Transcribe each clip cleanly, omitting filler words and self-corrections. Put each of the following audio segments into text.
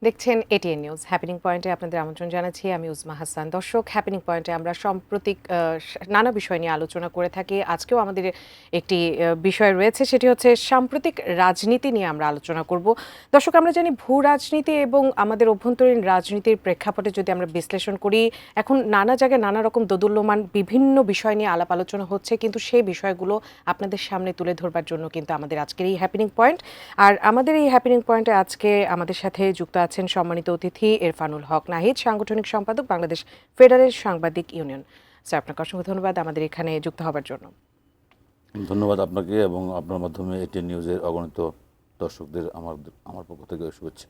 দেখছেন ATN news happening পয়েন্টে আপনাদের আমন্ত্রণ জানাচ্ছি। আমি উজমা হাসান। দর্শক, হ্যাপেনিং পয়েন্টে আমরা সাম্প্রতিক নানা বিষয় নিয়ে আলোচনা করে থাকি। আজকেও আমাদের একটি বিষয় রয়েছে, সেটি হচ্ছে সাম্প্রতিক রাজনীতি নিয়ে আমরা আলোচনা করব। দর্শক, আমরা জানি ভূ রাজনীতি এবং আমাদের অভ্যন্তরীণ রাজনীতির প্রেক্ষাপটে যদি আমরা বিশ্লেষণ করি, এখন নানা জায়গায় নানা রকম দোদুল্যমান বিভিন্ন বিষয় নিয়ে আলাপ আলোচনা হচ্ছে, কিন্তু সেই বিষয়গুলো আপনাদের সামনে তুলে ধরবার জন্য কিন্তু আমাদের আজকের এই হ্যাপেনিং পয়েন্ট। আর আমাদের এই হ্যাপেনিং পয়েন্টে আজকে আমাদের সাথে যুক্ত আছেন সম্মানিত অতিথি ইরফানুল হক নাহিদ, সাংগঠনিক সম্পাদক, বাংলাদেশ ফেডারেল সাংবাদিক ইউনিয়ন। স্যার, আপনাকে অসংখ্য ধন্যবাদ আমাদের এখানে যুক্ত হবার জন্য। ধন্যবাদ আপনাকে এবং আপনার মাধ্যমে এটিএন নিউজের অগণিত দর্শকদের আমার পক্ষ থেকে শুভেচ্ছা।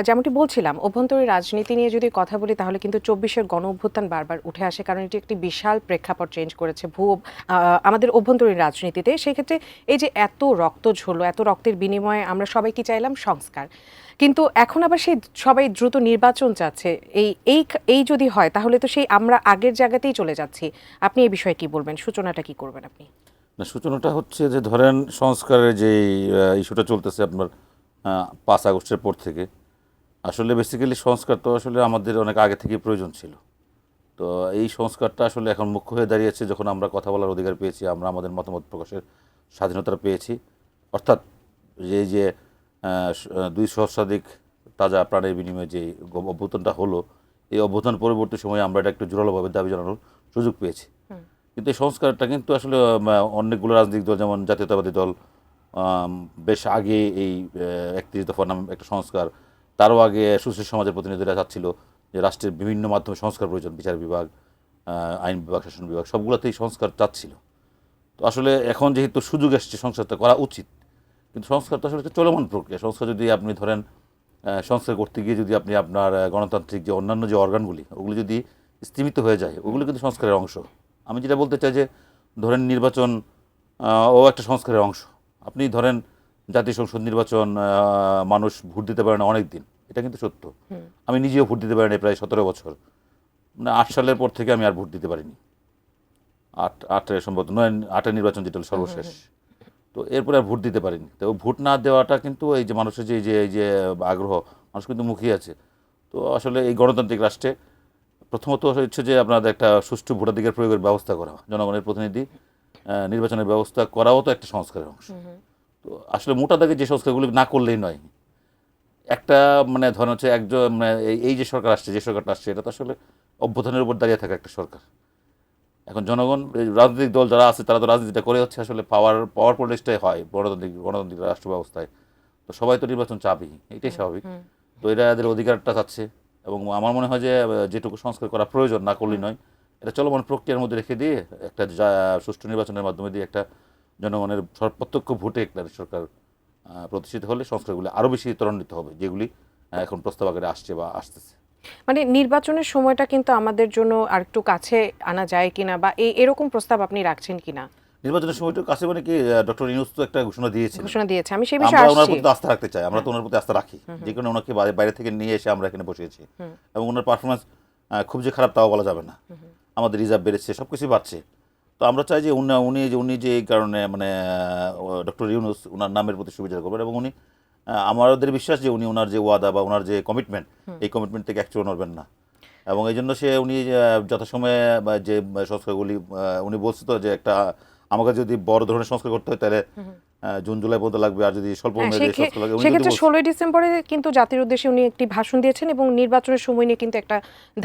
যেমনটি বলছিলাম, অভ্যন্তরীণ রাজনীতি নিয়ে যদি কথা বলি তাহলে কিন্তু 24-এর গণ অভ্যুত্থান বারবার উঠে আসে, কারণ এটি একটি বিশাল প্রেক্ষাপট চেঞ্জ করেছে আমাদের অভ্যন্তরীণ রাজনীতিতে। সেই ক্ষেত্রে এই যে এত রক্ত ঝরলো, এত রক্তের বিনিময়ে আমরা সবাই কি চাইলাম? সংস্কার। কিন্তু এখন আবার সেই সবাই দ্রুত নির্বাচন চাচ্ছে। এই এই এই যদি হয় তাহলে তো সেই আমরা আগের জায়গাতেই চলে যাচ্ছি। আপনি এই বিষয়ে কি বলবেন? সূচনাটা কি করবেন আপনি? না, সূচনাটা হচ্ছে যে ধরেন সংস্কারের যে ইস্যুটা চলতেছে আপনার 5 আগস্টের পর থেকে, আসলে বেসিক্যালি সংস্কার তো আসলে আমাদের অনেক আগে থেকেই প্রয়োজন ছিল। তো এই সংস্কারটা আসলে এখন মুখ্য হয়ে দাঁড়িয়েছে যখন আমরা কথা বলার অধিকার পেয়েছি, আমরা আমাদের মতামত প্রকাশের স্বাধীনতা পেয়েছি। অর্থাৎ যে 2 সহস্রাধিক তাজা প্রাণের বিনিময়ে যে অভ্যুত্থানটা হলো, এই অভ্যুত্থান পরবর্তী সময়ে আমরা এটা একটু জোরালোভাবে দাবি জানানোর সুযোগ পেয়েছি। কিন্তু এই সংস্কারটা কিন্তু আসলে অনেকগুলো রাজনৈতিক দল, যেমন জাতীয়তাবাদী দল বেশ আগে এই 31 দফা নামে একটা সংস্কার, তারও আগে সুশীল সমাজের প্রতিনিধিরা চাচ্ছিল যে রাষ্ট্রের বিভিন্ন মাধ্যমে সংস্কার প্রয়োজন, বিচার বিভাগ, আইন বিভাগ, শাসন বিভাগ, সবগুলোতেই সংস্কার চাচ্ছিল। তো আসলে এখন যেহেতু সুযোগ এসছে সংস্কারটা করা উচিত, কিন্তু সংস্কার তো আসলে একটা চলমান প্রক্রিয়া। সংস্কার যদি আপনি ধরেন সংস্কার করতে গিয়ে যদি আপনি আপনার গণতান্ত্রিক যে অন্যান্য যে অর্গানগুলি ওগুলো যদি স্তীমিত হয়ে যায়, ওগুলো কিন্তু সংস্কারের অংশ। আমি যেটা বলতে চাই যে ধরেন নির্বাচন ও একটা সংস্কারের অংশ। আপনি ধরেন জাতীয় সংসদ নির্বাচন মানুষ ভোট দিতে পারে না অনেক দিন, এটা কিন্তু সত্য। আমি নিজেও ভোট দিতে পারিনি প্রায় 17 বছর, মানে 8 সালের পর থেকে আমি আর ভোট দিতে পারিনি। আটে সম্ভবত 8-এর নির্বাচন যেটা হলো সর্বশেষ। তো এরপরে আর ভোট দিতে পারিনি। তো ভোট না দেওয়াটা কিন্তু এই যে মানুষের যে আগ্রহ, মানুষ কিন্তু মুখিয়ে আছে। তো আসলে এই গণতান্ত্রিক রাষ্ট্রে প্রথমত হচ্ছে যে আপনাদের একটা সুষ্ঠু ভোটাধিকার প্রয়োগের ব্যবস্থা করা, জনগণের প্রতিনিধি নির্বাচনের ব্যবস্থা করাও তো একটা সংস্কারের অংশ। তো আসলে মোটা দাগে যে সংস্কারগুলি না করলেই নয়। একটা মানে ধরেন হচ্ছে একজন মানে এই যে সরকার আসছে, যে সরকারটা আসছে, এটা তো আসলে অভ্যুত্থানের উপর দাঁড়িয়ে থাকা একটা সরকার। এখন জনগণ, রাজনৈতিক দল যারা আছে তারা তো রাজনীতিটা করে হচ্ছে আসলে পাওয়ার পলিটিক্সটাই হয় গণতান্ত্রিক রাষ্ট্র ব্যবস্থায়। তো সবাই তো নির্বাচন চাবেই, এটাই স্বাভাবিক। তো এরা এদের অধিকারটা চাচ্ছে এবং আমার মনে হয় যে যেটুকু সংস্কার করা প্রয়োজন না করলেই নয়, এটা চলমান প্রক্রিয়ার মধ্যে রেখে দিয়ে একটা সুষ্ঠু নির্বাচনের মাধ্যমে দিয়ে একটা জনগণের প্রত্যক্ষ ভোটে একটা সরকার প্রতিষ্ঠিত হলে সংস্কারগুলি আরও বেশি ত্বরান্বিত হবে, যেগুলি এখন প্রস্তাব আকারে আসছে বা আসতেছে। মানে নির্বাচনের সময়টা কিন্তু আমাদের জন্য আর একটু কাছে আনা যায় কিনা, বা এরকম প্রস্তাব আপনি রাখছেন কিনা? নির্বাচনের সময়টা কাছে মানে কি, ডক্টর ইউনূস তো একটা ঘোষণা দিয়েছিলেন। ঘোষণা দিয়েছে, আমি সেই বিষয়ে আমরা ওনার আসছি। প্রতি আস্থা রাখতে চাই, আমরা তো ওনার প্রতি আস্থা রাখি, যে কারণে ওনাকে বাইরে থেকে নিয়ে এসে আমরা এখানে বসিয়েছি। এবং ওনার পারফরমেন্স খুব যে খারাপ তাও বলা যাবে না। আমাদের রিজার্ভ বেড়েছে, সব কিছুই বাড়ছে। তো আমরা চাই যে উনি যে এই কারণে মানে ডক্টর ইউনূস ওনার নামের প্রতি সুবিচার করবেন, এবং উনি আমাদের বিশ্বাস যে উনি ওনার যে ওয়াদা বা ওনার যে কমিটমেন্ট, এই কমিটমেন্ট থেকে একচুয়াও নড়বেন না। এবং এই জন্য উনি যথাসময়ে যে সংস্কারগুলি উনি বলছে তো যে একটা আমাকে যদি বড় ধরনের সংস্কার করতে হয় তাহলে জুন জুলাই পর্যন্ত লাগবে, আর যদি স্বল্প মেয়াদী সংস্কার লাগে উনি কিন্তু সেক্ষেত্রে বলছেন। 16ই ডিসেম্বরে কিন্তু জাতির উদ্দেশ্যে উনি একটি ভাষণ দিয়েছেন এবং নির্বাচনের সময় নিয়ে কিন্তু একটা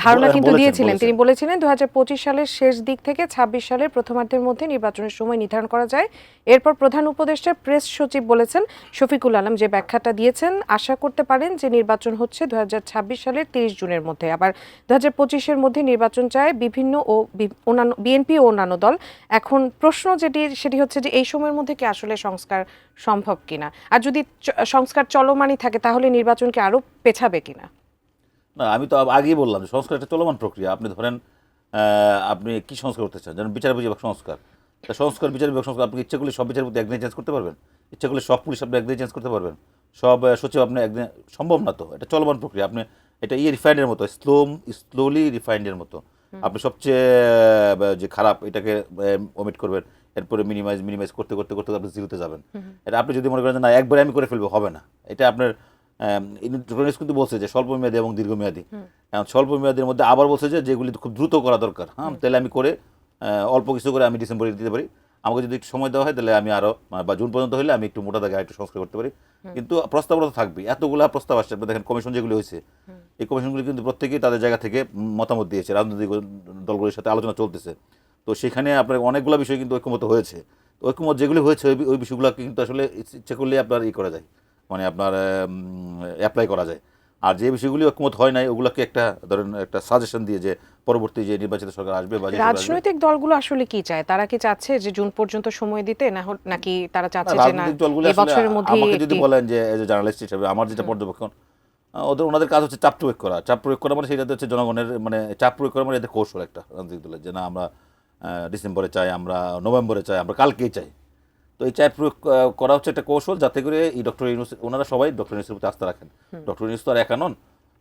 ধারণা কিন্তু দিয়েছিলেন। তিনি বলেছিলেন 2025 সালের শেষ দিক থেকে 26 সালের প্রথমার্ধের মধ্যে নির্বাচনের সময় নির্ধারণ করা যায়। এরপর প্রধান উপদেষ্টার প্রেস সচিব বলেছেন শফিকুল আলম যে ব্যাখ্যাটা দিয়েছেন, আশা করতে পারেন যে নির্বাচন হচ্ছে 2026 সালের 30 জুনের মধ্যে। আবার 2025-এর মধ্যে নির্বাচন চায় বিভিন্ন ও অন্যান্য বিএনপি ও অন্যান্য দল। এখন প্রশ্ন সেটি হচ্ছে যে এই সময়ের মধ্যে কি আসলে সংস্কার সম্ভব কিনা, আর যদি সংস্কার চলমানই থাকে তাহলে নির্বাচনকে আরো পেছাবে কিনা? না, আমি তো আগেই বললাম যে সংস্কার একটা চলমান প্রক্রিয়া। আপনি ধরেন আপনি কি সংস্কার করতে চান, যেমন বিচার বিভাগ সংস্কার। তা বিচার বিভাগ সংস্কার, আপনি ইচ্ছা করলে সব বিচারপতি একদিনে চেঞ্জ করতে পারবেন? ইচ্ছা করলে সব পুলিশ আপনি একদিনে চেঞ্জ করতে পারবেন? সব সচিব আপনি একদিনে সম্ভব না। তো এটা চলমান প্রক্রিয়া। আপনি এটা রিফাইন্ডের মতো, স্লোলি রিফাইন্ডের মতো। আপনি সবচেয়ে যে খারাপ এটাকে ওমিট করবেন, এরপরে মিনিমাইজ করতে করতে করতে আপনি জিরোতে যাবেন। এটা আপনি যদি মনে করেন যে না একবারে আমি করে ফেলবো, হবে না। এটা আপনার ডক্টর কিন্তু বলছে যে স্বল্পমেয়াদী এবং দীর্ঘমেয়াদী। এখন স্বল্পমেয়াদীর মধ্যে আবার বলছে যে যেগুলি খুব দ্রুত করা দরকার, হ্যাঁ তাহলে আমি করে অল্প কিছু করে আমি ডিসেম্বরে দিতে পারি। আমাকে যদি একটু সময় দেওয়া হয় তাহলে আমি আরও বা জুন পর্যন্ত হলে আমি একটু মোটা দাগে একটু সংস্কার করতে পারি। কিন্তু প্রস্তাবটা তো থাকবে, এতগুলা প্রস্তাব আসছে। আপনি দেখেন কমিশন যেগুলি হয়েছে, এই কমিশনগুলি কিন্তু প্রত্যেকেই তাদের জায়গা থেকে মতামত দিয়েছে, রাজনৈতিক দলগুলির সাথে আলোচনা চলতেছে। তো সেখানে আপনার অনেকগুলো বিষয় কিন্তু ঐক্যমত হয়েছে। তো ঐক্যমত যেগুলি হয়েছে ওই বিষয়গুলো কিন্তু আসলে ইচ্ছে করলে আপনার করা যায়, মানে আপনার অ্যাপ্লাই করা যায়। আর যে বিষয়গুলি ঐক্যমত হয় নাই ওগুলোকে একটা ধরেন একটা সাজেশন দিয়ে যে পরবর্তী যে নির্বাচিত সরকার আসবে বা যে সরকার আসবে। রাজনৈতিক দলগুলো আসলে কি চায়? তারা কি চাচ্ছে যে জুন পর্যন্ত সময় দিতে, নাকি তারা চাচ্ছে যে না রাজনৈতিক দলগুলি এই আসলে বছরের মধ্যে আমাকে যদি বলেন যে এজ এ জার্নালিস্ট হিসেবে আমার যেটা পর্যবেক্ষণ, ওনাদের কাজ হচ্ছে চাপ প্রয়োগ করা। চাপ প্রয়োগ করা মানে সেটাতে হচ্ছে জনগণের, মানে চাপ প্রয়োগ করা মানে এদের কৌশল একটা রাজনৈতিক দলের, যে না আমরা ডিসেম্বরে চাই, আমরা নভেম্বরে চাই, আমরা কালকেই চাই। তো এই চাপ প্রয়োগ করা হচ্ছে একটা কৌশল, যাতে করে এই ডক্টর ইউনূস, ওনারা সবাই ডক্টর ইউনূসের প্রতি আস্থা রাখেন। ডক্টর ইউনূস তো আর একা নন।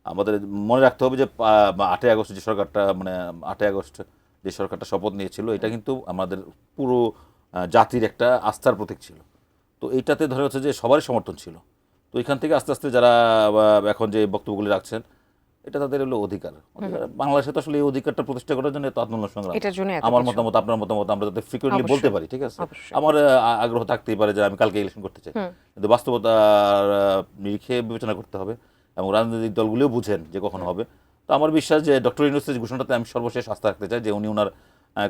আমাদের মনে রাখতে হবে যে 8ই আগস্ট যে সরকারটা, মানে 8ই আগস্ট যে সরকারটা শপথ নিয়েছিল, এটা কিন্তু আমাদের পুরো জাতির একটা আস্থার প্রতীক ছিল। তো এইটাতে ধরে হচ্ছে যে সবারই সমর্থন ছিল। তো এখান থেকে আস্তে আস্তে যারা এখন যে বক্তব্যগুলি রাখছেন, এটা তাদের হলো অধিকার। বাংলাদেশে তো আসলে এই অধিকারটা প্রতিষ্ঠা করার জন্য এত আন্দোলন সংগ্রাম। এটার জন্য আমার মতামত, আপনার মতামত আমরা যাতে ফ্রিকুয়েন্টলি বলতে পারি, ঠিক আছে। অবশ্যই। আমার আগ্রহ থাকতেই পারে যে আমি কালকে ইলেকশন করতে চাই, কিন্তু বাস্তবতা নিরিখে বিবেচনা করতে হবে এবং রাজনৈতিক দলগুলিও বুঝেন যে কখন হবে। তো আমার বিশ্বাস যে ডক্টর ইউনূসের ঘোষণাটাতে আমি সর্বশেষ আস্থা রাখতে চাই যে উনি ওনার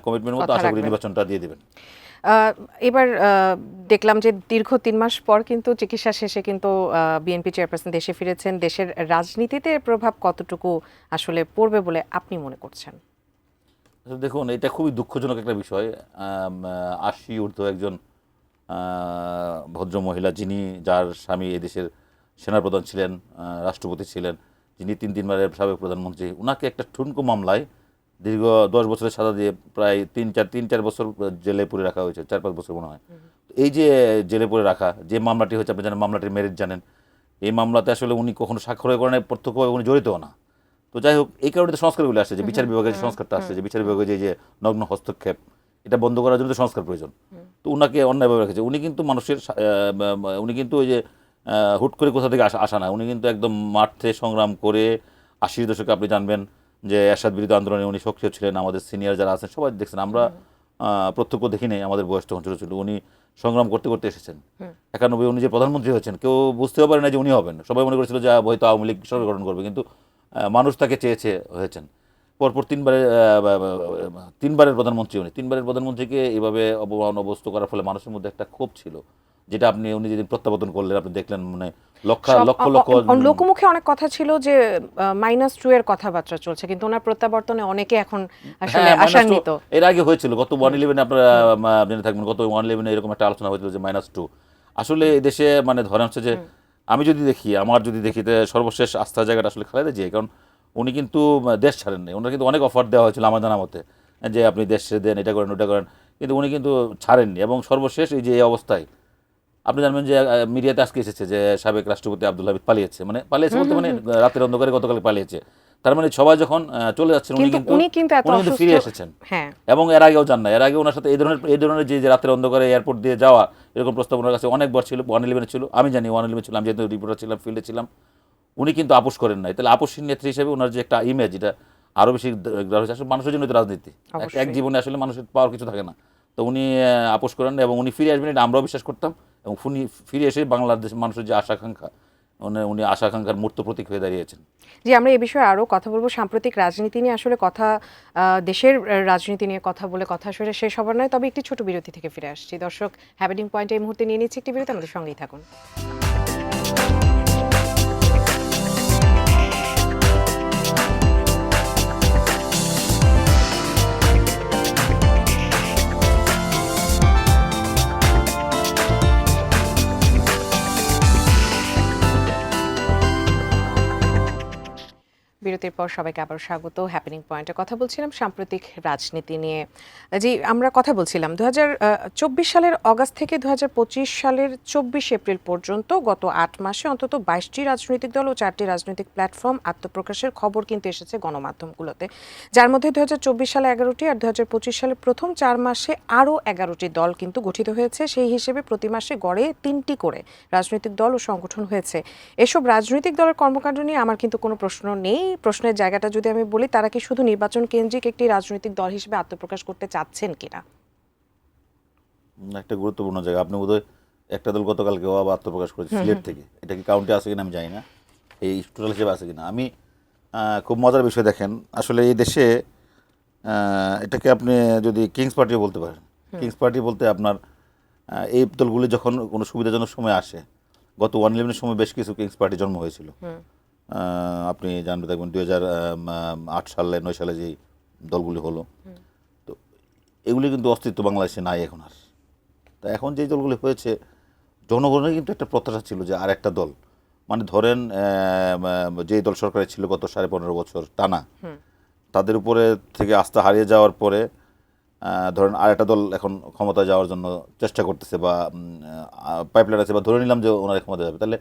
কমিটমেন্ট মতো কথা আশা করি রাখবেন। নির্বাচনটা দিয়ে দেবেন। এবার দেখলাম যে দীর্ঘ 3 মাস পর কিন্তু চিকিৎসা শেষে কিন্তু বিএনপি চেয়ারপারসন দেশে ফিরেছেন। দেশের রাজনীতিতে এর প্রভাব কতটুকু আসলে পড়বে বলে আপনি মনে করছেন? আসলে দেখুন, এটা খুবই দুঃখজনক একটা বিষয়। 80 ঊর্ধ্ব একজন ভদ্র মহিলা, যিনি, যার স্বামী এদেশের সেনাপ্রধান ছিলেন, রাষ্ট্রপতি ছিলেন, যিনি 3 বারের সাবেক প্রধানমন্ত্রী, ওনাকে একটা ঠুনকো মামলায় দীর্ঘ 10 বছরের সাজা দিয়ে প্রায় 3-4 বছর জেলে পুরে রাখা হয়েছে, 4-5 বছর মনে হয়। এই যে জেলে পুরে রাখা যে মামলাটি হয়েছে, আপনি জানেন মামলাটির মেরিট জানেন। এই মামলাতে আসলে উনি কখনো স্বাক্ষর করে নাই, প্রত্যক্ষভাবে উনি জড়িতও না। তো যাই হোক, এই কারণে তো সংস্কারগুলো আসছে, যে বিচার বিভাগের যে সংস্কারটা আসছে, যে বিচার বিভাগের যে নগ্ন হস্তক্ষেপ, এটা বন্ধ করার জন্য তো সংস্কার প্রয়োজন। তো উনাকে অন্যায়ভাবে রেখেছে। উনি কিন্তু মানুষের উনি কিন্তু ওই যে হুট করে কোথা থেকে আসা না, উনি কিন্তু একদম মাঠে সংগ্রাম করে 80-র দশকে আপনি জানবেন যে এরশাদ বিরোধী আন্দোলনে উনি সক্রিয় ছিলেন। আমাদের সিনিয়র যারা আছেন সবাই দেখছেন, আমরা প্রত্যক্ষ দেখি নাই, আমাদের বয়স তখন ছোট ছিল। উনি সংগ্রাম করতে করতে এসেছেন। 91 উনি যে প্রধানমন্ত্রী হয়েছেন, কেউ বুঝতেও পারে না যে উনি হবেন। সবাই মনে করেছিল যে হয়তো আওয়ামী লীগ সরকার গঠন করবে, কিন্তু মানুষ তাকে চেয়েছে, হয়েছেন। পরপর 3বারের প্রধানমন্ত্রী উনি। 3বারের প্রধানমন্ত্রীকে এইভাবে অপমান অবস্থ করার ফলে মানুষের মধ্যে একটা ক্ষোভ ছিল, যেটা উনি যেদিন প্রত্যাবর্তন করলেন, আপনি দেখলেন, মানে লক্ষ লক্ষ লোকমুখে অনেক কথা ছিল যে -2 এর কথাবার্তা চলছে, কিন্তু ওনার প্রত্যাবর্তনে অনেকে এখন আসলে আশান্বিত। এর আগে হয়েছিল গত 111 আপনারা জেনে থাকবেন, গত 111 এরকম একটা আলোচনা হয়েছিল যে -2। আসলে এই দেশে মানে ধরেন হচ্ছে যে আমি যদি দেখি, সর্বশেষ আস্থার জায়গাটা আসলে খালেদা জিয়া। কারণ উনি কিন্তু দেশ ছাড়েন নাই। ওনার কিন্তু অনেক অফার দেওয়া হয়েছিল আমার জানা মতে, যে আপনি দেশ ছেড়ে দেন, এটা করেন, ওটা করেন, কিন্তু উনি কিন্তু ছাড়েননি। এবং সর্বশেষ এই অবস্থায় আপনি জানবেন যে মিডিয়াতে আজকে এসেছে যে সাবেক রাষ্ট্রপতি আব্দুল হামিদ পালিয়েছে, মানে পালিয়েছে বলতে মানে রাতের অন্ধকারে গতকালে পালিয়েছে। তার মানে সবাই যখন চলে যাচ্ছেন, উনি কিন্তু ফিরে এসেছেন। এবং এর আগেও যান না। এর আগে ওনার সাথে এই ধরনের যে রাতের অন্ধকারে এয়ারপোর্ট দিয়ে যাওয়া, এরকম প্রস্তাব ওনার কাছে অনেকবার ছিল। 111 ছিল, আমি জানি 111 ছিল, আমি যেহেতু রিপোর্টার ছিলাম, ফিল্ডে ছিলাম। উনি কিন্তু আপোষ করেন নাই। তাহলে আপোষহীন নেত্রী হিসেবে ওনার যে একটা ইমেজ, এটা আরও বেশি আসলে মানুষের জন্য তো রাজনীতি, এক জীবনে আসলে মানুষের পাওয়ার কিছু থাকে না। তো উনি আপোষ করেন এবং উনি ফিরে আসবেন, এটা আমরাও বিশ্বাস করতাম। এবং ফিরে এসে বাংলাদেশ মানুষের যে আশাকাঙ্ক্ষা, উনি আশাকাঙ্ক্ষার মূর্ত প্রতীক হয়ে দাঁড়িয়েছেন। জি, আমরা এই বিষয়ে আরও কথা বলবো। সাম্প্রতিক রাজনীতি নিয়ে আসলে দেশের রাজনীতি নিয়ে কথা বলে কথা আসলে শেষ হবার নয়। তবে একটি ছোট বিরতি থেকে ফিরে আসছি। দর্শক, হ্যাপেনিং পয়েন্টে এই মুহূর্তে নিয়ে নিচ্ছি একটি বিরতি, আমাদের সঙ্গেই থাকুন। বিরতি বিরতির পর সবাইকে আবার স্বাগত। হ্যাপেনিং পয়েন্টে কথা বলছিলাম সাম্প্রতিক রাজনীতি নিয়ে। জি, আমরা কথা বলছিলাম ২০২৪ সালের অগাস্ট থেকে ২০২৫ সালের ২৪ এপ্রিল পর্যন্ত গত ৮ মাসে অন্তত ২২টি রাজনৈতিক দল ও ৪টি রাজনৈতিক প্ল্যাটফর্ম আত্মপ্রকাশের খবর কিন্তু এসেছে গণমাধ্যমগুলোতে, যার মধ্যে ২০২৪ সালে ১১টি আর ২০২৫ সালের প্রথম ৪ মাসে আরও ১১টি দল কিন্তু গঠিত হয়েছে। সেই হিসেবে প্রতি মাসে গড়ে ৩টি করে রাজনৈতিক দল ও সংগঠন হয়েছে। এসব রাজনৈতিক দলের কর্মকাণ্ড নিয়ে আমার কিন্তু কোনো প্রশ্ন নেই। প্রশ্নের জায়গাটা যদি আমি বলি, তারা কি শুধু নির্বাচন কেন্দ্রিক একটি রাজনৈতিক দল হিসেবে আত্মপ্রকাশ করতে চাচ্ছেন কিনা? একটা গুরুত্বপূর্ণ জায়গা। আপনি বোধহয় একটা দল গতকালকেও আবার আত্মপ্রকাশ করেছে সিলেট থেকে। এটা কি কাউন্টে আছে কিনা আমি জানি না, এই টোটাল হিসেবে আছে কিনা। আমি খুব মজার বিষয় দেখেন, আসলে এই দেশে এটাকে আপনি যদি কিংস পার্টিও বলতে পারেন। কিংস পার্টি বলতে আপনার এই দলগুলি যখন কোনো সুবিধাজনক সময় আসে, গত 1/11 সময় বেশ কিছু কিংস পার্টি জন্ম হয়েছিল। আপনি জানবে দেখবেন 2008 সালে 9 সালে যেই দলগুলি হলো, তো এগুলি কিন্তু অস্তিত্ব বাংলাদেশে নাই এখন আর। তা এখন যে দলগুলি হয়েছে, জনগণের কিন্তু একটা প্রত্যাশা ছিল যে আর একটা দল, মানে ধরেন যে দল সরকারে ছিল গত 15.5 বছর টানা, তাদের উপরে থেকে আস্থা হারিয়ে যাওয়ার পরে ধরেন আর একটা দল এখন ক্ষমতায় যাওয়ার জন্য চেষ্টা করতেছে বা পাইপলাইন আছে, বা ধরে নিলাম যে ওনারা ক্ষমতা যাবে, তাহলে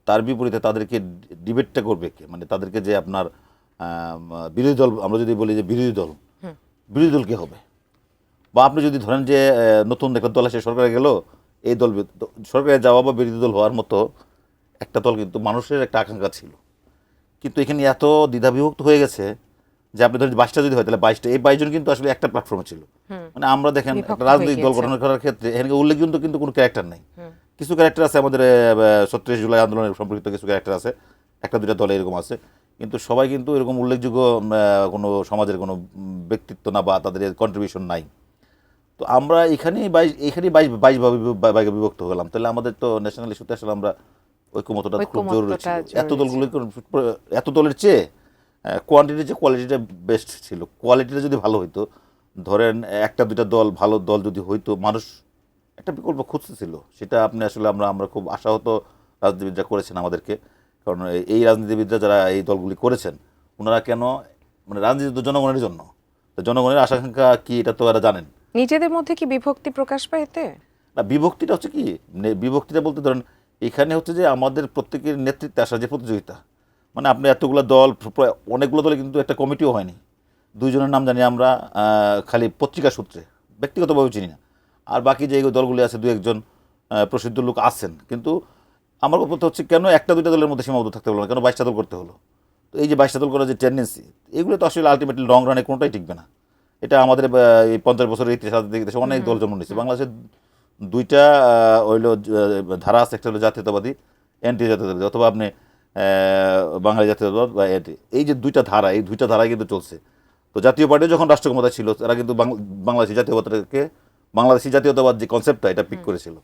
তার বিপরীতে তাদেরকে ডিবেটটা করবে কে? মানে তাদেরকে যে আপনার বিরোধী দল, আমরা যদি বলি যে বিরোধী দল কে হবে? বা আপনি যদি ধরেন যে নতুন একটা দল এসে সরকারে গেল, এই দল সরকারে যাওয়া বা বিরোধী দল হওয়ার মতো একটা দল কিন্তু মানুষের একটা আকাঙ্ক্ষা ছিল। কিন্তু এখানে এত দ্বিধাবিভক্ত হয়ে গেছে যে আপনি ধরেন 22টা যদি হয় তাহলে 22টা, এই 22 জন কিন্তু আসলে একটা প্ল্যাটফর্মে ছিল। মানে আমরা দেখেন একটা রাজনৈতিক দল গঠন করার ক্ষেত্রে এখানে উল্লেখযোগ্য কিন্তু কোনো ক্যারেক্টার নাই। কিছু ক্যারেক্টার আছে আমাদের 37 জুলাই আন্দোলনের সম্পর্কিত কিছু ক্যারেক্টার আছে, একটা দুটা দলে এরকম আছে, কিন্তু সবাই কিন্তু এরকম উল্লেখযোগ্য কোনো সমাজের কোনো ব্যক্তিত্ব না, বা তাদের কন্ট্রিবিউশন নাই। তো আমরা এখানেই 22 ভাগে বিভক্ত হলাম। তাহলে আমাদের তো ন্যাশনাল ইস্যুতে আসলে আমরা ঐক্যমতটা খুব জরুরি ছিল। এত দলের চেয়ে কোয়ান্টিটির চেয়ে কোয়ালিটিটা বেস্ট ছিল। কোয়ালিটিটা যদি ভালো হইতো, ধরেন একটা দুইটা দল ভালো দল যদি হইতো, মানুষ একটা বিকল্প খুঁজতেছিল। সেটা আপনি আসলে আমরা খুব আশাহত রাজনীতিবিদরা করেছেন আমাদেরকে। কারণ এই রাজনীতিবিদরা যারা এই দলগুলি করেছেন, ওনারা কেন, মানে রাজনীতি তো জনগণের জন্য, তো জনগণের আশাকাঙ্ক্ষা কি এটা তো এরা জানেন। নিজেদের মধ্যে কি বিভক্তি প্রকাশ পায় এতে? না, বিভক্তিটা হচ্ছে কি, বিভক্তিটা বলতে ধরেন এখানে হচ্ছে যে আমাদের প্রত্যেকের নেতৃত্বে আসা যে প্রতিযোগিতা, মানে আপনি এতগুলো দল, অনেকগুলো দলে কিন্তু একটা কমিটিও হয়নি। দুইজনের নাম জানি আমরা খালি পত্রিকা সূত্রে, ব্যক্তিগতভাবে চিনি না। আর বাকি যে দলগুলি আছে, দু একজন প্রসিদ্ধ লোক আছেন, কিন্তু আমার কথা হচ্ছে কেন একটা দুইটা দলের মধ্যে সীমাবদ্ধ থাকতে হলো না, কেন 22টা দল করতে হলো? তো এই যে 22টা দল করার যে টেন্ডেন্সি, এগুলো তো আসলে আলটিমেটলি লং রানে কোনোটাই টিকবে না। এটা আমাদের এই 50 বছরের ইতিহাসে অনেক দল জন্ম নিয়েছে। বাংলাদেশের দুইটা হইলো ধারা আছে, একটা হলো জাতীয়তাবাদী, অ্যান্টি জাতীয়তাবাদী, অথবা আপনি বাঙালি জাতীয়তাবাদ বা অ্যান্টি, এই যে দুইটা ধারা, এই দুইটা ধারাই কিন্তু চলছে। তো জাতীয় পার্টি যখন রাষ্ট্র ক্ষমতা ছিল, তারা কিন্তু বাংলাদেশি জাতীয়তাবাদ যে কনসেপ্টটা, এটা পিক করেছিল।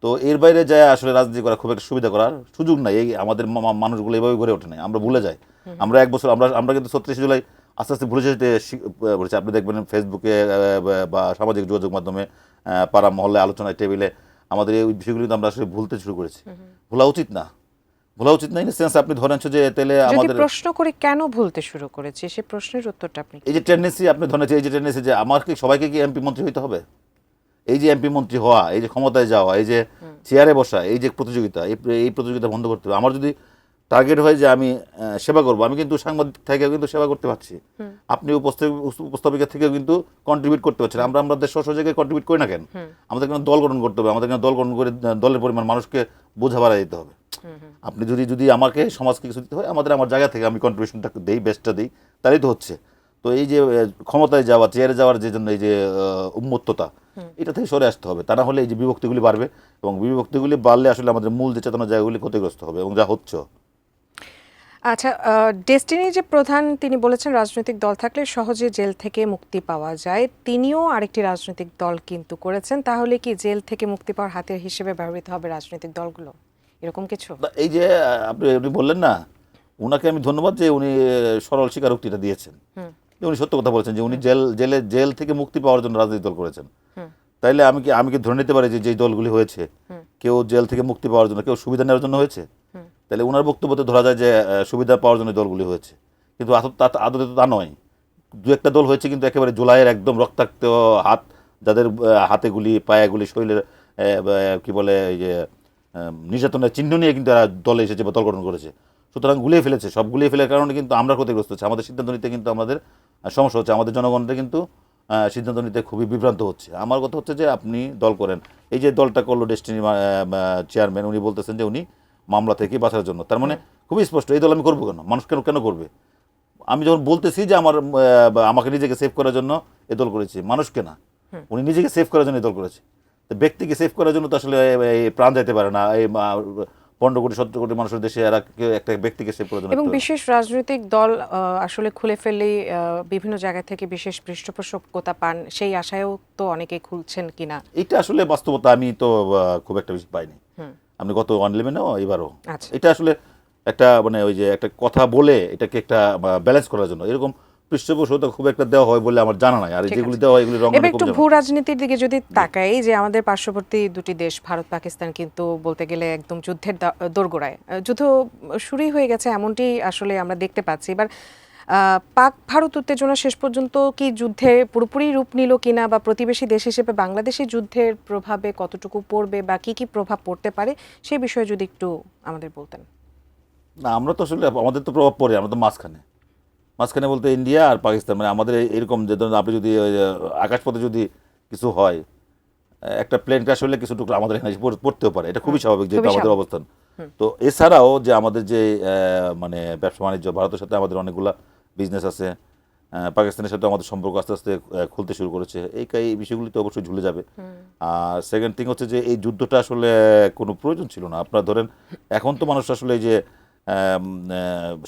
তো এর বাইরে যায় আসলে রাজনীতি করা খুব একটা সুবিধা করার সুযোগ নাই। এই আমাদের মানুষগুলো এইভাবে গড়ে ওঠে নাই, আমরা ভুলে যাই। আমরা এক বছর আমরা কিন্তু 37 জুলাই আস্তে আস্তে ভুলে যেতে বলেছি। আপনি দেখবেন ফেসবুকে বা সামাজিক যোগাযোগ মাধ্যমে, পাড়া মহল্লায়, আলোচনায় টেবিলে আমাদের এই বিষয়গুলি কিন্তু আমরা আসলে ভুলতে শুরু করেছি। ভোলা উচিত না ইন সেন্স আপনি ধরেন যে তাহলে আমাদের প্রশ্ন করে কেন ভুলতে শুরু করেছে, সে প্রশ্নের উত্তরটা আপনি এই যে টেন্ডেন্সি আপনি ধরেন, এই যে টেন্ডেন্সি যে আমাকে সবাইকে কি এমপি মন্ত্রী হইতে হবে, এই যে এমপি মন্ত্রী হওয়া, এই যে ক্ষমতায় যাওয়া, এই যে চেয়ারে বসা, এই যে প্রতিযোগিতা, এই প্রতিযোগিতা বন্ধ করতে হবে। আমার যদি টার্গেট হয় যে আমি সেবা করবো, আমি কিন্তু সাংবাদিক থেকেও কিন্তু সেবা করতে পারছি, আপনি উপস্থাপিকা থেকেও কিন্তু কন্ট্রিবিউট করতে পারছেন। আমাদের স্ব জায়গায় কন্ট্রিবিউট করি না কেন? আমাদের কিন্তু দল গঠন করতে হবে, আমাদের কিন্তু দল গঠন করে দলের পরিমাণ মানুষকে বোঝা বাড়াই দিতে হবে। আপনি যদি আমাকে সমাজকে কিছু দিতে হয়, আমার জায়গা থেকে আমি কন্ট্রিবিউশনটা দিই, বেস্টটা দিই, তাই তো হচ্ছে। তো এই যে ক্ষমতায় যাওয়া, চেয়ারে যাওয়ার যে জন্য এই যে উন্মত্ততা, এটা থেকে সরে আসতে হবে। তা না হলে এই যে বিভক্তিগুলি বাড়বে, এবং বিভক্তিগুলি বাড়লে আসলে আমাদের মূল যে চেতনা জায়গাগুলি ক্ষতিগ্রস্ত হবে, এবং যা হচ্ছে। আচ্ছা, ডেস্টিনি যে প্রধান, তিনি বলেছেন রাজনৈতিক দল থাকলে সহজে জেল থেকে মুক্তি পাওয়া যায়। তিনিও আরেকটি রাজনৈতিক দল কিন্তু করেছেন। তাহলে কি জেল থেকে মুক্তি পাওয়ার হাতিয়ার হিসেবে ব্যবহৃত হবে রাজনৈতিক দলগুলো, এরকম কিছু? এই যে আপনি বললেন না, উনাকে আমি ধন্যবাদ যে উনি সরল স্বীকারোক্তিটা দিয়েছেন, যে উনি সত্য কথা বলেছেন, যে উনি জেল থেকে মুক্তি পাওয়ার জন্য রাজনৈতিক দল করেছেন। তাইলে আমি কি ধরে নিতে পারি যে যেই দলগুলি হয়েছে, কেউ জেল থেকে মুক্তি পাওয়ার জন্য, কেউ সুবিধা নেওয়ার জন্য হয়েছে? তাহলে ওনার বক্তব্যতে ধরা যায় যে সুবিধা পাওয়ার জন্য দলগুলি হয়েছে। কিন্তু আদতে তো তা নয়। দু একটা দল হয়েছে কিন্তু একেবারে জুলাইয়ের একদম রক্তাক্ত হাত, যাদের হাতে গুলি, পায়ে গুলি, শরীরের কি বলে এই যে নির্যাতনের চিহ্ন নিয়ে কিন্তু এরা দলে এসেছে বা দল গঠন করেছে। সুতরাং গুলিয়ে ফেলেছে, সব গুলিয়ে ফেলার কারণে কিন্তু আমরা ক্ষতিগ্রস্ত হচ্ছে, আমাদের সিদ্ধান্ত নিতে কিন্তু আমাদের সমস্যা হচ্ছে, আমাদের জনগণটা কিন্তু সিদ্ধান্ত নিতে খুবই বিভ্রান্ত হচ্ছে। আমার কথা হচ্ছে যে আপনি দল করেন, এই যে দলটা করলো ডেস্টিনি চেয়ারম্যান, উনি বলতেছেন যে উনি মামলা থেকে বাঁচার জন্য, তার মানে খুবই স্পষ্ট এই দল আমি করবো কেন, মানুষ কেন কেন করবে? আমি যখন বলতেছি যে আমাকে নিজেকে সেভ করার জন্য এ দল করেছি, মানুষকে না, উনি নিজেকে সেভ করার জন্য এ দল করেছে। তো ব্যক্তিকে সেভ করার জন্য তো আসলে এই প্রাণ যাইতে পারে না, এই 15 কোটি 17 কোটি মানুষের দেশে এরা কেউ একটা ব্যক্তিকে সেভ করার জন্য এবং একটা- বিশেষ রাজনৈতিক দল আসলে খুলে ফেললেই বিভিন্ন জায়গা থেকে বিশেষ পৃষ্ঠপোষকতা পান, সেই আশায়ও তো অনেকে খুলছেন কিনা। এটা আসলে বাস্তবতা আমি তো খুব একটা বেশি পাইনি। আপনি গত 1/11-এও এবারও আচ্ছা। এটা আসলে একটা মানে ওই যে একটা কথা বলে এটাকে একটা ব্যালেন্স করার জন্য এরকম পৃষ্ঠপোষকতা খুব একটা দেওয়া হয় বলে আমার জানা নাই। আর ঠিক যেগুলি আছে। দেওয়া হয় এগুলি এবার রঙে খুব একটু জানা। ভূ রাজনীতির দিকে যদি তাকাই, যে আমাদের পার্শ্ববর্তী দুটি দেশ ভারত পাকিস্তান কিন্তু বলতে গেলে একদম যুদ্ধের দোরগোড়ায়, যুদ্ধ শুরুই হয়ে গেছে এমনটি আসলে আমরা দেখতে পাচ্ছি। এবার পাক ভারত উত্তেজনা শেষ পর্যন্ত কি যুদ্ধে পুরোপুরি রূপ নিল কিনা, বা প্রতিবেশী দেশ হিসেবে বাংলাদেশি যুদ্ধের প্রভাবে কতটুকু পড়বে বা কি কি প্রভাব পড়তে পারে, সেই বিষয়ে যদি একটু আমাদের বলতেন। না, আমরা তো আসলে আমাদের তো প্রভাব পড়ে, আমরা তো মাঝখানে মাঝখানে বলতে ইন্ডিয়া আর পাকিস্তান, মানে আমাদের এরকম যে ধরুন আপনি যদি ওই যে আকাশপথে যদি কিছু হয়, একটা প্লেন ক্র্যাশ হলে কিছু টুকরো আমাদের এখানে এসে পড়তেও পারে, এটা খুবই স্বাভাবিক যেহেতু খুবই আমাদের স্বাভাবিক। অবস্থান। তো এছাড়াও যে আমাদের যে মানে ব্যবসা বাণিজ্য, ভারতের সাথে আমাদের অনেকগুলা বিজনেস আছে, পাকিস্তানের সাথে আমাদের সম্পর্ক আস্তে আস্তে খুলতে শুরু করেছে, এই বিষয়গুলি তো অবশ্যই ঝুলে যাবে। আর সেকেন্ড থিং হচ্ছে যে এই যুদ্ধটা আসলে কোনো প্রয়োজন ছিল না। আপনারা ধরেন এখন তো মানুষ আসলে এই যে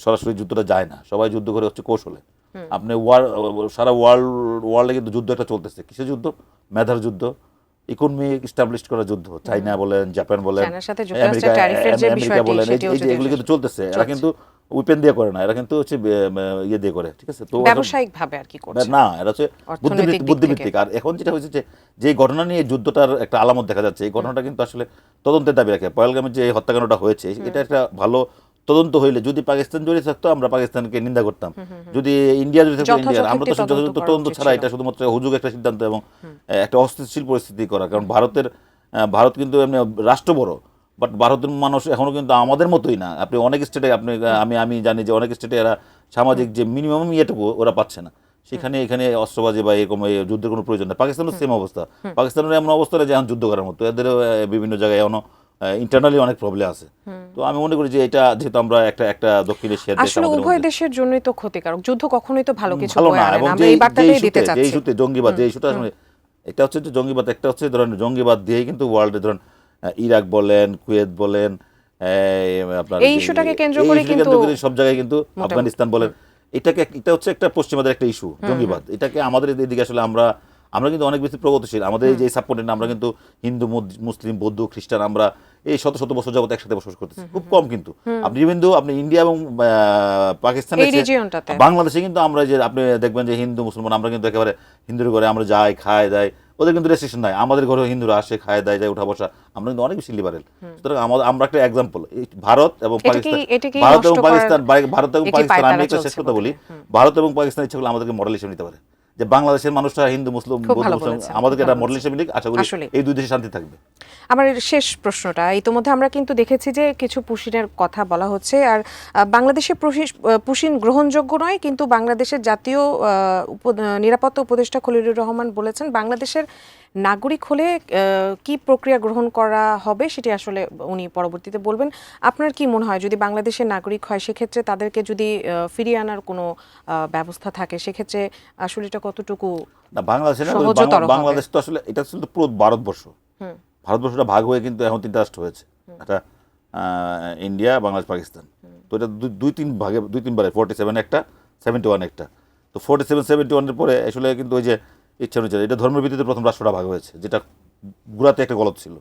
সরাসরি যুদ্ধটা যায় না, সবাই যুদ্ধ করে হচ্ছে কৌশলে। আপনি সারা ওয়ার্ল্ডে কিন্তু যুদ্ধ একটা চলতেছে, কিসের যুদ্ধ? মেধার যুদ্ধ, ইকোনমি স্টাবলিশ করার যুদ্ধ। চাইনা বলেন, জাপান বলেন, চায়নার সাথে যুক্তরাষ্ট্রের আমেরিকা ট্যারিফের যে আমেরিকা বিষয়টি, বলেন, সেটিও যদি এগুলো কিন্তু আসে। চলতেছে। এরা চলছে। কিন্তু উইপেন দিয়ে করে না, এরা কিন্তু হচ্ছে ইয়ে দিয়ে করে, ঠিক আছে? তো এখন ব্যবসায়িক ভাবে আর কি করছে, না, এরা হচ্ছে অর্থনৈতিক দিক বুদ্ধিভিত্তিক। থেকে। আর এখন যেটা হয়েছে যে ঘটনা নিয়ে যুদ্ধটার একটা আলামত দেখা যাচ্ছে, এই ঘটনাটা কিন্তু আসলে তদন্তের দাবি রাখে। পহেলগামের যে হত্যাকাণ্ডটা হয়েছে এটা একটা ভালো তদন্ত হইলে, যদি পাকিস্তান জড়িত থাকতো আমরা পাকিস্তানকে নিন্দা করতাম, যদি ইন্ডিয়া জড়িত থাকতো ইন্ডিয়া। যথাযথ আমরা তো একটি তদন্ত যথাযথ করা তদন্ত উচিত ছাড়া ছিল। এটা শুধুমাত্র হুজুগ একটা সিদ্ধান্ত এবং একটা অস্থিতিশীল পরিস্থিতি করা। কারণ ভারত কিন্তু এমনি রাষ্ট্র বড়, বাট ভারতের মানুষ এখনো কিন্তু আমাদের মতোই না। আপনি অনেক স্টেটে আপনি আমি জানি যে অনেক স্টেটে এরা সামাজিক যে মিনিমাম ইয়েটুকু ওরা পাচ্ছে না। সেখানে এখানে অস্ত্রবাজি বা এরকম এই যুদ্ধের কোনো প্রয়োজন নেই। পাকিস্তানের সেম অবস্থা, পাকিস্তানের এমন অবস্থা যে এখন যুদ্ধ করার মতো, এদেরও বিভিন্ন জায়গায় এখনো ইন্টারনালি অনেক প্রবলেম আছে। তো আমি মনে করি যে এটা যেহেতু আমরা একটা দক্ষিণ এশিয়ার দেশ, আসলে আমাদের উভয় মধ্যে দেশের জন্যই তো ক্ষতিকারক, যুদ্ধ কখনোই তো ভালো কিছু ভালো বয়ে না। আনে এবং না, আমরা এই বার্তাটাই দিতে যে চাচ্ছি। ইস্যুতে জঙ্গিবাদ, যে ইস্যুটা আসলে এটা হচ্ছে যে জঙ্গিবাদ, একটা হচ্ছে ধরেন জঙ্গিবাদ দিয়েই কিন্তু ওয়ার্ল্ডে ধরেন ইরাক বলেন, কুয়েত বলেন, আপনার এই যে ইস্যুটাকে কেন্দ্র এই করে ইস্যুকে কিন্তু কেন্দ্র করে সব জায়গায় কিন্তু মোটামুটি। আফগানিস্তান বলেন, এটা হচ্ছে একটা পশ্চিমাদের একটা ইস্যু জঙ্গিবাদ। এটাকে আমাদের এদিকে আসলে আমরা কিন্তু অনেক বেশি প্রগতিশীল। আমাদের এই যে সাবকন্টিনেন্ট, আমরা কিন্তু হিন্দু, মুসলিম, বৌদ্ধ, খ্রিস্টান, আমরা এই শত শত বছর যাবত একসাথে বসবাস করতেছি, খুব কম কিন্তু। আপনি ইন্ডিয়া এবং পাকিস্তানে এই রিজিয়নটাতে বাংলাদেশে কিন্তু আমরা যে আপনি দেখবেন যে হিন্দু মুসলমান আমরা কিন্তু একেবারে হিন্দুর ঘরে আমরা যাই, খায় দেয়, ওদের কিন্তু রেস্ট্রিকশন নাই। আমাদের ঘরে হিন্দুরা আসে, খায় দেয়, যায়, উঠা বসা, আমরা কিন্তু অনেক বেশি লিবারেল। সুতরাং আমরা একটা এক্সাম্পল। ভারত এবং পাকিস্তান, এটাকেই ভারত নষ্ট এবং করার পাকিস্তান ভারত এবং একটি পাকিস্তান, আমি পায়তারা একটা শেষ চলছে কথা বলি, বোধহয়। ভারত এবং পাকিস্তান ইচ্ছা করলে আমাদেরকে মডেল হিসেবে নিতে পারে, যে বাংলাদেশের মানুষরা হিন্দু, মুসলিম, খুব বৌদ্ধ, ভালো মুসলিম, বলেছেন, আমাদেরকে খুব একটা ভালো মডেল বলেছেন। হিসেবে নিক, আশা করি আসলেই। এই দুই দেশে শান্তি থাকবে। আমার শেষ প্রশ্নটা, ইতোমধ্যে আমরা কিন্তু দেখেছি যে কিছু পুশিনের কথা বলা হচ্ছে, আর বাংলাদেশের পুশিন গ্রহণযোগ্য নয়, কিন্তু বাংলাদেশের জাতীয় নিরাপত্তা উপদেষ্টা খলিলুর রহমান বলেছেন বাংলাদেশের নাগরিক হলে কি প্রক্রিয়া গ্রহণ করা হবে সেটি আসলে উনি পরবর্তীতে বলবেন। আপনার কি মনে হয় যদি বাংলাদেশের নাগরিক হয় সেক্ষেত্রে তাদেরকে যদি ফিরিয়ে আনার কোনো ব্যবস্থা থাকে, সেক্ষেত্রে আসলে এটা কতটুকু না, বাংলাদেশের না, সহজতর হবে? বাংলাদেশ তো আসলে এটা ছিল তো পুরো ভারতবর্ষ। ভারতবর্ষটা ভাগ হয়ে কিন্তু এখন 3টা রাষ্ট্র হয়েছে, একটা ইন্ডিয়া, বাংলাদেশ, পাকিস্তান। তো এটা দুই তিনবারে 47 একটা, 71 একটা। তো 47 71-এর পরে আসলে কিন্তু ওই যে ইচ্ছা অনুযায়ী এটা ধর্মের ভিত্তিতে প্রথম রাষ্ট্রটা ভাগ হয়েছে, যেটা গুড়াতে একটা গলত ছিল।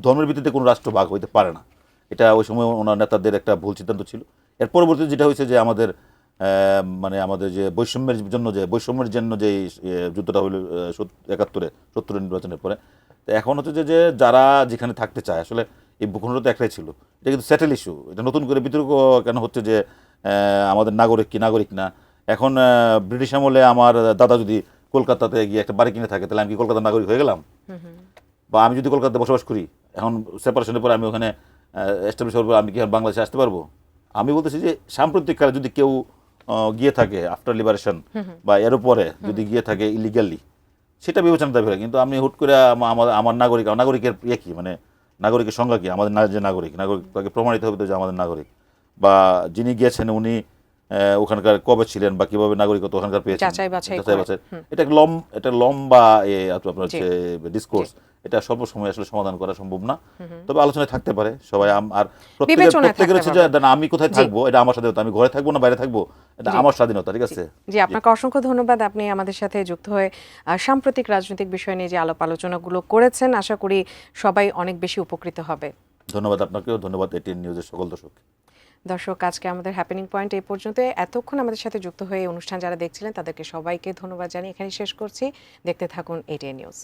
ধর্মের ভিত্তিতে কোনো রাষ্ট্র ভাগ হইতে পারে না, এটা ওই সময় ওনার নেতাদের একটা ভুল সিদ্ধান্ত ছিল। এর পরবর্তীতে যেটা হয়েছে যে মানে আমাদের যে বৈষম্যের জন্য যে যুদ্ধটা হইল 71-এ 70-এর নির্বাচনের পরে। তো এখন হচ্ছে যে যারা যেখানে থাকতে চায়, আসলে এই ভূখণ্ড তো একটাই ছিল, এটা কিন্তু সেটেল ইস্যু। এটা নতুন করে বিতর্ক কেন হচ্ছে যে আমাদের নাগরিক কি নাগরিক না। এখন ব্রিটিশ আমলে আমার দাদা যদি কলকাতাতে গিয়ে একটা বাড়ি কিনে থাকে, তাহলে আমি কি কলকাতার নাগরিক হয়ে গেলাম? বা আমি যদি কলকাতাতে বসবাস করি, এখন সেপারেশনের পরে আমি ওখানে এস্টাবলিশ হওয়ার পর আমি কি আর বাংলাদেশে আসতে পারবো? আমি বলতেছি যে সাম্প্রতিককালে যদি কেউ গিয়ে থাকে আফটার লিবারেশন বা এর উপরে যদি গিয়ে থাকে ইলিগালি, সেটা বিবেচনা দাবি হয়। কিন্তু আমি হুট করে আমার নাগরিকের কি মানে নাগরিকের সংজ্ঞা কি? আমাদের যে নাগরিক তাকে প্রমাণিত হবে তো যে আমাদের নাগরিক, বা যিনি গিয়েছেন উনি ওখানকার কবে ছিলেন বা কিভাবে নাগরিকত্ব ওখানকার পেয়েছেন, যাচাই বাছাই এটা একটা লম্বা আপনার জি। হচ্ছে ডিসকোর্স। এটা সর্বসময় আসলে সমাধান করা সম্ভব না, তবে আলোচনায় থাকতে পারে সবাই। আর বিবেচনায় প্রত্যেকের হচ্ছে থাকতে যে পারবে। না, আমি কোথায় থাকবো এটা আমার স্বাধীনতা, আমি ঘরে থাকবো না বাইরে থাকবো এটা জি। আমার স্বাধীনতা, ঠিক আছে? জি, আপনাকে অসংখ্য ধন্যবাদ। আপনি আমাদের সাথে যুক্ত হয়ে সাম্প্রতিক রাজনৈতিক বিষয় নিয়ে যে আলোচনাগুলো করেছেন, আশা করি সবাই অনেক বেশি উপকৃত হবে। ধন্যবাদ আপনাকেও, ধন্যবাদ এটিএন নিউজের সকল দর্শক। দর্শক, আজকে আমাদের হ্যাপেনিং পয়েন্ট এই পর্যন্ত। এতক্ষণ আমাদের সাথে যুক্ত হয়ে এই অনুষ্ঠান যারা দেখছিলেন তাদেরকে সবাইকে ধন্যবাদ জানিয়ে এখানে শেষ করছি। দেখতে থাকুন এটিএন নিউজ।